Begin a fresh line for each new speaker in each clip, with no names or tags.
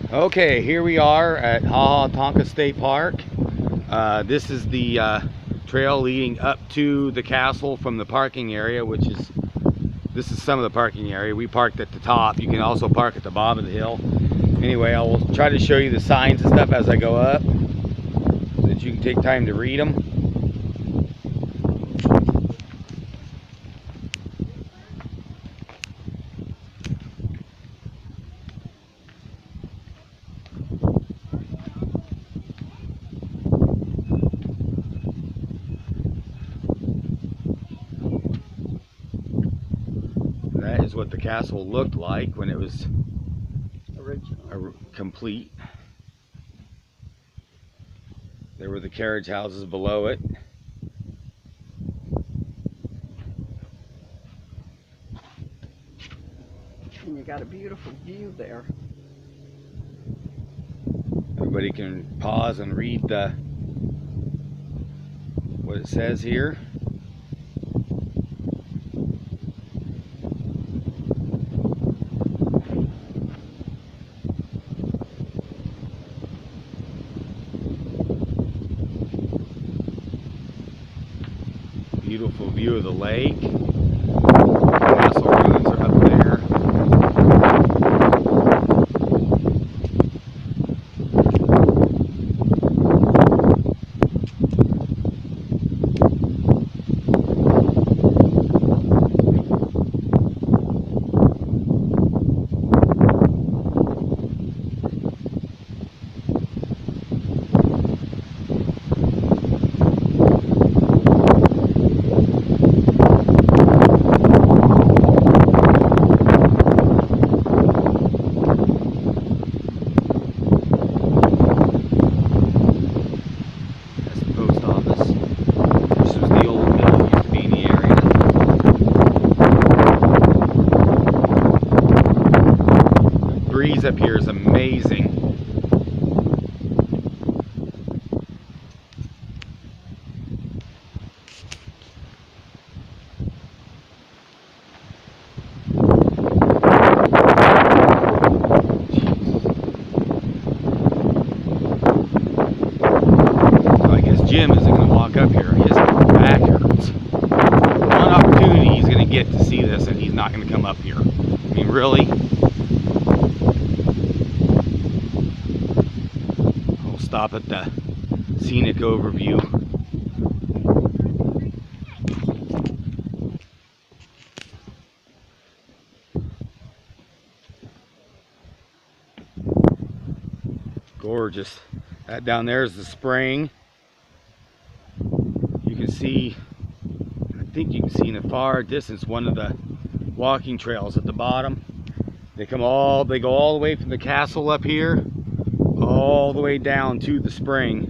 Okay, here we are at HaHa Tonka State Park. This is the trail leading up to the castle from the parking area, this is some of the parking area. We parked at the top. You can also park at the bottom of the hill. Anyway, I will try to show you the signs and stuff as I go up so that you can take time to read them. That is what the castle looked like when it was complete. There were the carriage houses below it.
And you got a beautiful view there.
Everybody can pause and read what it says here. Beautiful view of the lake. Castle ruins are up there. Breeze up here is amazing. So I guess Jim isn't going to walk up here. His back hurts. One opportunity he's going to get to see this, and he's not going to come up here. I mean, really? Stop at the scenic overview. Gorgeous. That down there is the spring. You can see, I think you can see in the far distance one of the walking trails at the bottom. They go all the way from the castle up here all the way down to the spring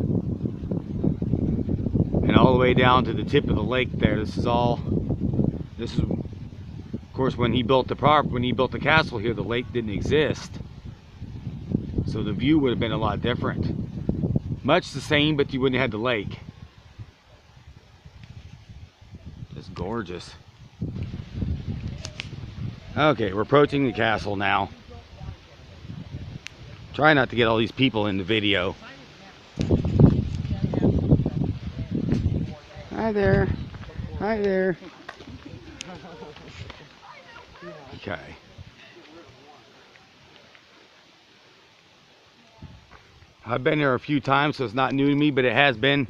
and all the way down to the tip of the lake there. This is of course when he built the castle here, the lake didn't exist, so the view would have been a lot different. Much the same, but you wouldn't have had the lake. Just gorgeous. Okay, we're approaching the castle now. Try not to get all these people in the video. Hi there. Hi there. Okay. I've been here a few times, so it's not new to me, but it has been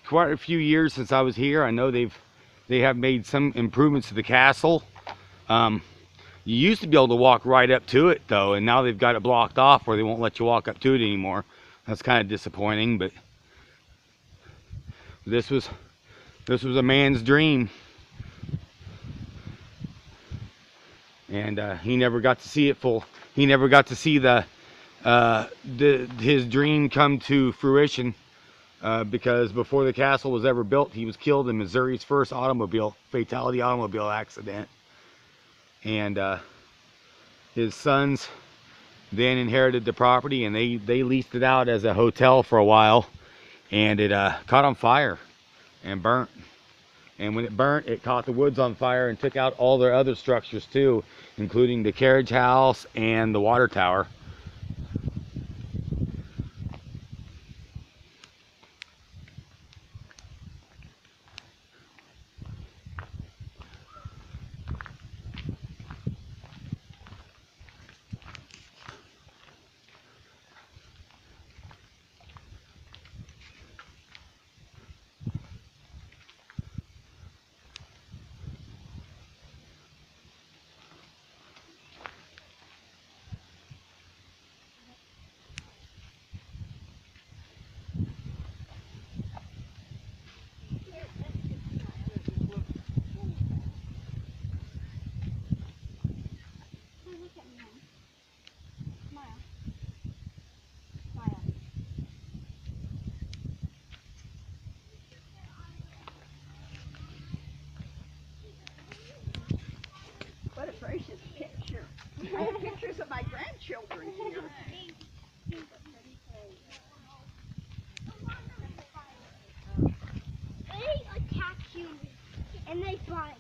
quite a few years since I was here. I know they have made some improvements to the castle. You used to be able to walk right up to it though, and now they've got it blocked off where they won't let you walk up to it anymore. That's kind of disappointing, but this was a man's dream, and he never got to see it full. He never got to see his dream come to fruition because before the castle was ever built, he was killed in Missouri's first fatality automobile accident. And his sons then inherited the property, and they leased it out as a hotel for a while, and it caught on fire and burnt. And when it burnt, it caught the woods on fire and took out all their other structures too, including the carriage house and the water tower.
children here.
They attack humans and they bite.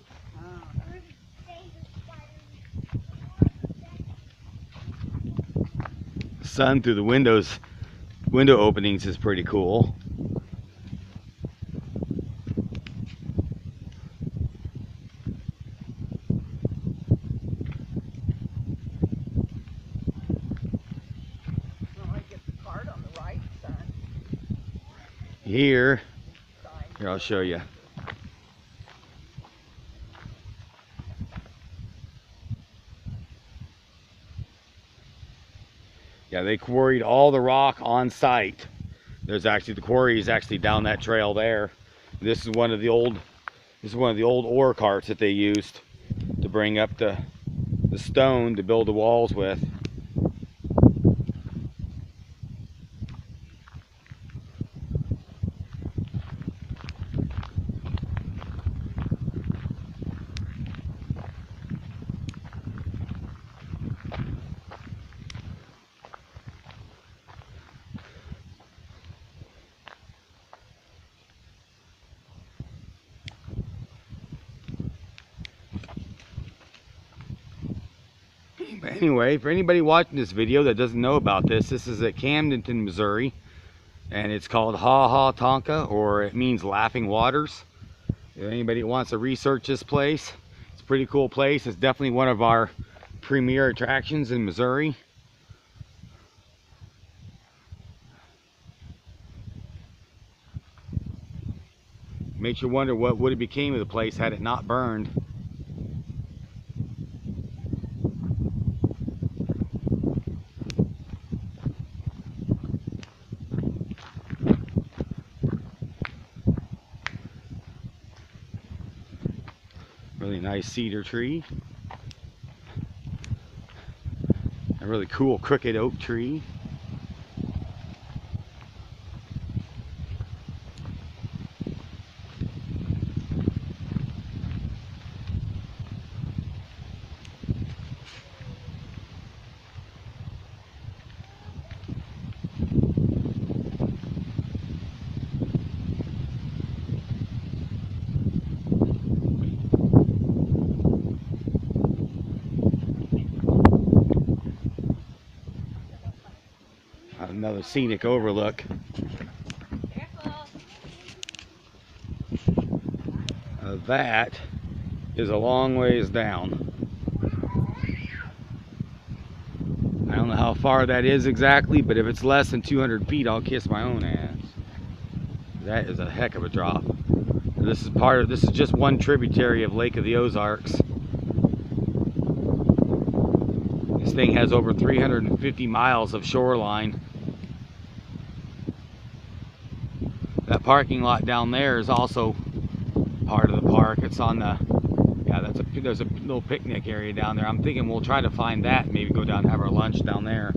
Sun through the window openings is pretty cool. Here, I'll show you. Yeah, they quarried all the rock on site. There's actually, the quarry is actually down that trail there. This is one of the old ore carts that they used to bring up the stone to build the walls with. But anyway, for anybody watching this video that doesn't know about this, this is at Camdenton, Missouri, and it's called HaHa Tonka, or it means laughing waters. If anybody wants to research this place, it's a pretty cool place. It's definitely one of our premier attractions in Missouri. Makes you wonder what would have became of the place had it not burned. Really nice cedar tree. A really cool crooked oak tree. Another scenic overlook. That is a long ways down. I don't know how far that is exactly, but if it's less than 200 feet, I'll kiss my own ass. That is a heck of a drop. This is just one tributary of Lake of the Ozarks. This thing has over 350 miles of shoreline. That parking lot down there is also part of the park. It's on the, yeah, there's a little picnic area down there. I'm thinking we'll try to find that and maybe go down and have our lunch down there.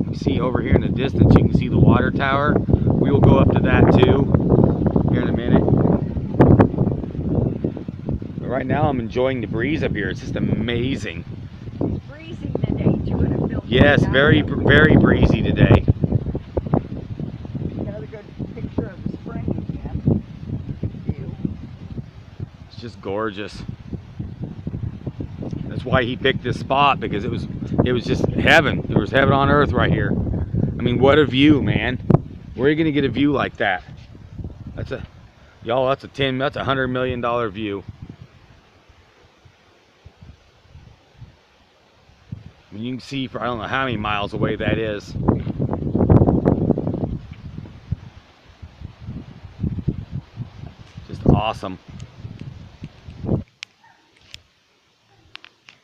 You see over here in the distance, you can see the water tower. We will go up to that too here in a minute. But right now I'm enjoying the breeze up here. It's just amazing.
It's breezy today too.
Yes, very breezy today. Just gorgeous. That's why he picked this spot, because it was just heaven. There was heaven on earth right here. I mean, what a view, man. Where are you gonna get a view like that? That's a $100 million view. I mean, you can see for I don't know how many miles away that is. Just awesome.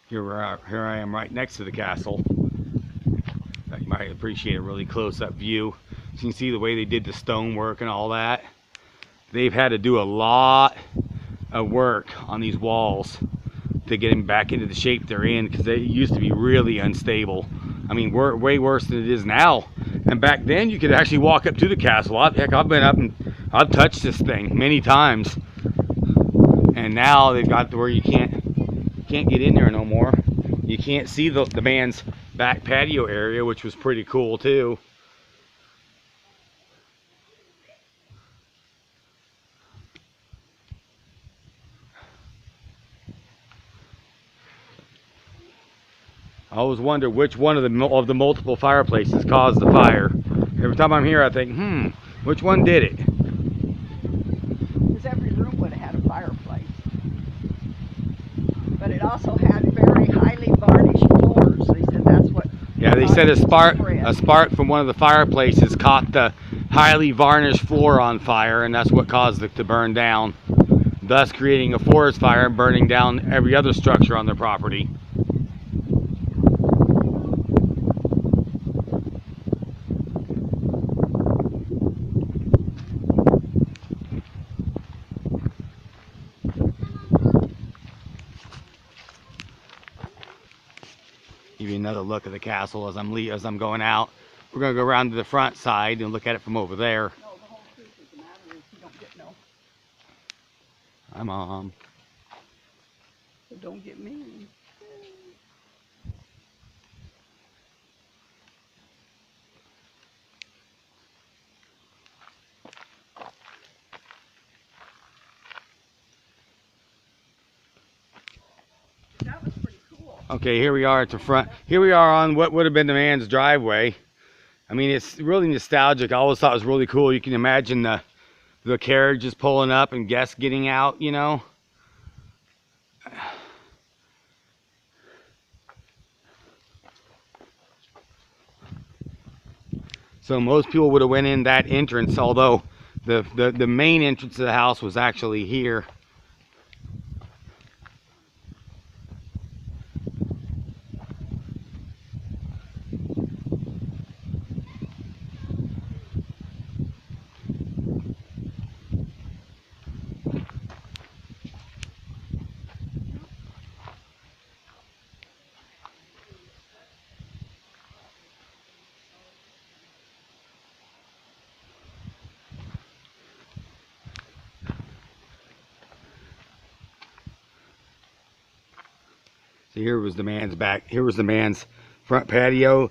Here I am right next to the castle. You might appreciate a really close-up view. So you can see the way they did the stonework and all that. They've had to do a lot of work on these walls to get them back into the shape they're in, because they used to be really unstable. I mean, way worse than it is now. And back then, you could actually walk up to the castle. Heck, I've been up and I've touched this thing many times. And now they've got to where you can't get in there no more. You can't see the man's back patio area, which was pretty cool too. I always wonder which one of the multiple fireplaces caused the fire. Every time I'm here, I think, which one did it?
Because every room would have had a fireplace. But it also had very highly varnished floors. They said that's what.
Yeah, they said a spark
spread.
from one of the fireplaces caught the highly varnished floor on fire, and that's what caused it to burn down, thus creating a forest fire and burning down every other structure on their property. Give you another look at the castle as I'm going out. We're gonna go around to the front side and look at it from over there.
No, the whole truth of the matter is you don't get no.
Hi, Mom.
So don't get me. That was pretty cool.
Okay, here we are at the front. Here we are on what would have been the man's driveway. I mean, it's really nostalgic. I always thought it was really cool. You can imagine the carriages pulling up and guests getting out, you know. So most people would have went in that entrance, although the main entrance to the house was actually here. So here was the man's back. Here was the man's front patio.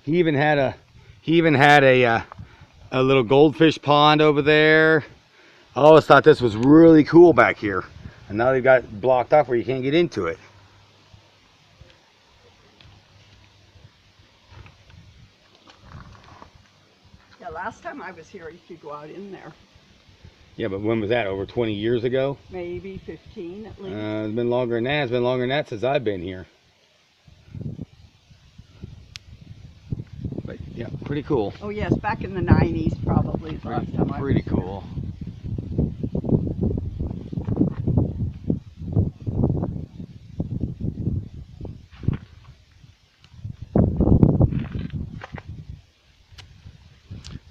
He even had a little goldfish pond over there. I always thought this was really cool back here, and now they've got it blocked off where you can't get into it.
Yeah, last time I was here, you could go out in there.
Yeah, but when was that? Over 20 years ago?
Maybe 15 at least.
It's been longer than that. It's been longer than that since I've been here. But yeah, pretty cool.
Oh yes, back in the 90s probably is the last time I was
Pretty
here.
cool.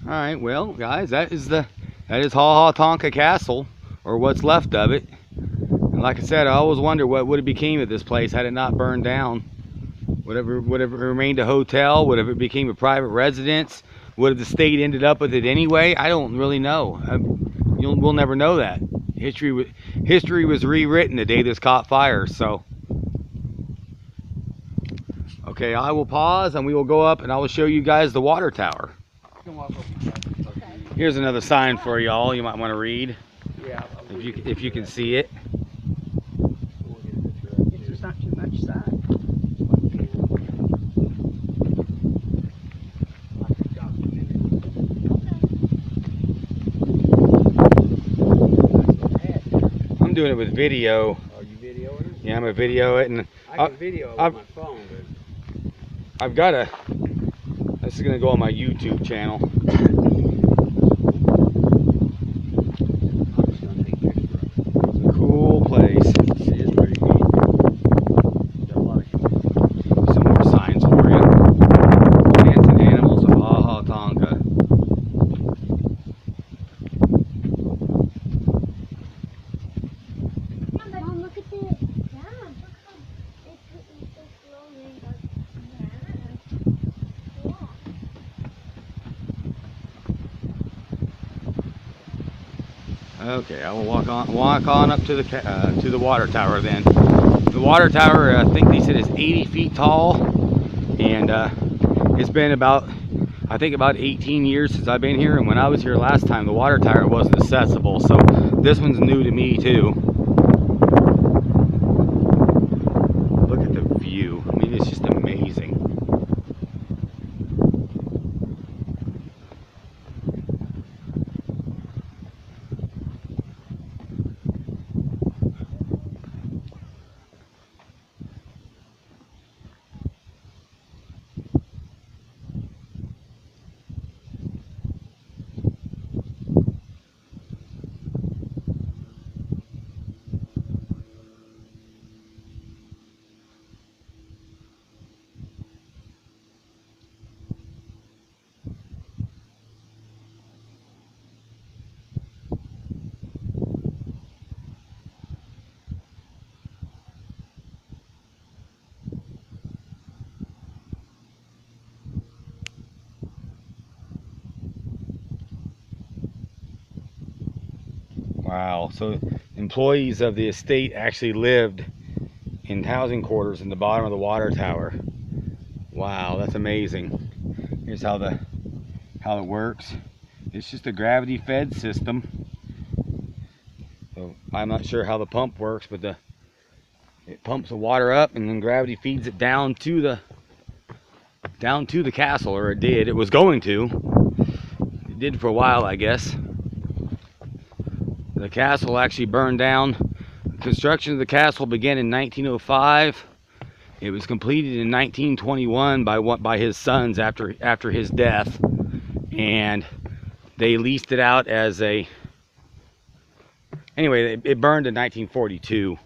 All right, well, guys, that is HaHa Tonka Castle, or what's left of it. And like I said, I always wonder what would have became of this place had it not burned down. Whatever remained a hotel, would have it became a private residence, would have the state ended up with it anyway? I don't really know. We'll never know that. History was rewritten the day this caught fire. So, okay, I will pause and we will go up and I will show you guys the water tower. Here's another sign for y'all. You might want to read.
Yeah.
If you can see it.
If there's not too much sun.
I'm doing it with video.
Are you videoing it?
Yeah, I'm gonna video it, and
I can video it with my phone, but
I've got a. This is gonna go on my YouTube channel.
I'm just gonna take pictures of it.
It's a cool place.
It is pretty neat. Got a lot of
Some more signs for you. Plants and animals of HaHa Tonka.
Mom, look at the dam. Look how it's so slowly.
Okay, I will walk on up to the water tower then. The water tower, I think they said, is 80 feet tall, and it's been about, I think, about 18 years since I've been here. And when I was here last time, the water tower wasn't accessible, so this one's new to me too. Look at the view. I mean, it's just amazing. Wow, so employees of the estate actually lived in housing quarters in the bottom of the water tower. Wow, that's amazing. Here's how it works. It's just a gravity fed system. So I'm not sure how the pump works, but it pumps the water up and then gravity feeds it down to the castle, or it did. It was going to. It did for a while, I guess. The castle actually burned down. Construction of the castle began in 1905. It was completed in 1921 by his sons after his death, and they leased it out as a. Anyway, it burned in 1942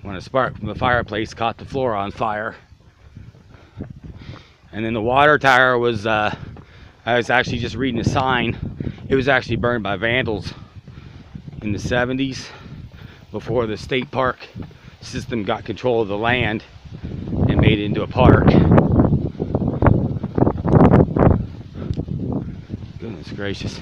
when a spark from the fireplace caught the floor on fire. And then the water tower was. I was actually just reading a sign. It was actually burned by vandals in the 70s before the state park system got control of the land and made it into a park. Goodness gracious.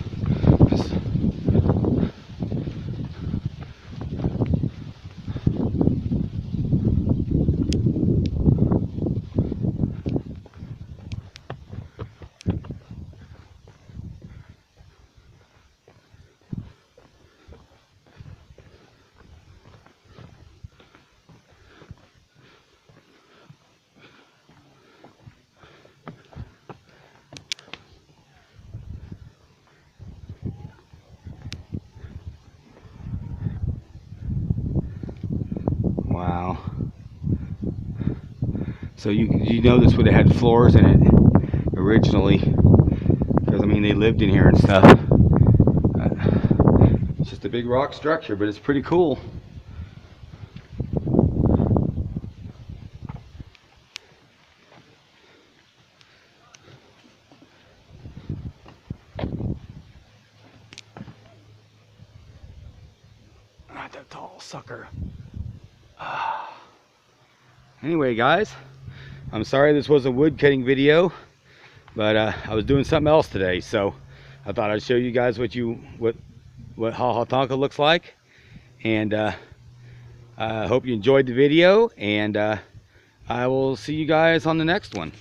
Wow. So you know this would have had floors in it originally, because I mean they lived in here and stuff. It's just a big rock structure, but it's pretty cool. Not that tall sucker. Anyway, guys, I'm sorry this was a wood cutting video, but I was doing something else today, so I thought I'd show you guys what HaHa Tonka looks like. And I hope you enjoyed the video, and I will see you guys on the next one.